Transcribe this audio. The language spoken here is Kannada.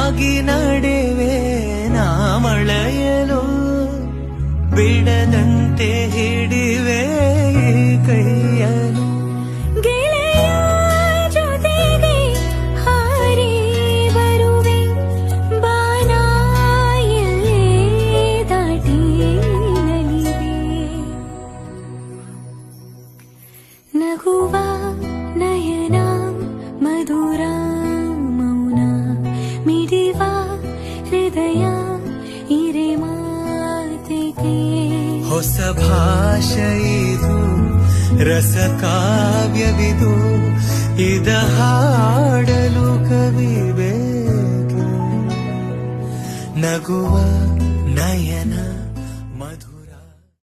ಸಾಗಿ ನಡೆವೆ ನಾ ಮಳೆಯಲು ಬಿಡದಂತೆ ಹಿಡಿವೆ ಈ ಕೈಯಲು ಗೆಳೆಯ ಜೊತೆಗೆ ಹಾರಿ ಬರುವೆ ಬಾನಾಯಲ್ಲೇ ದಾಟಿ ನಲಿವೆ ನಗುವ ನಯನ ಮಧುರ ಮೌನ ಮಿಡಿವ ಹೃದಯ ಇರೆ ಮಾತಿಗೆ ಹೊಸ ಭಾಷೆ ಇದು ರಸ ಕಾವ್ಯವಿದು ಇದ ಹಾಡಲು ಕವಿ ಬೇಕು ನಗುವ ನಯನ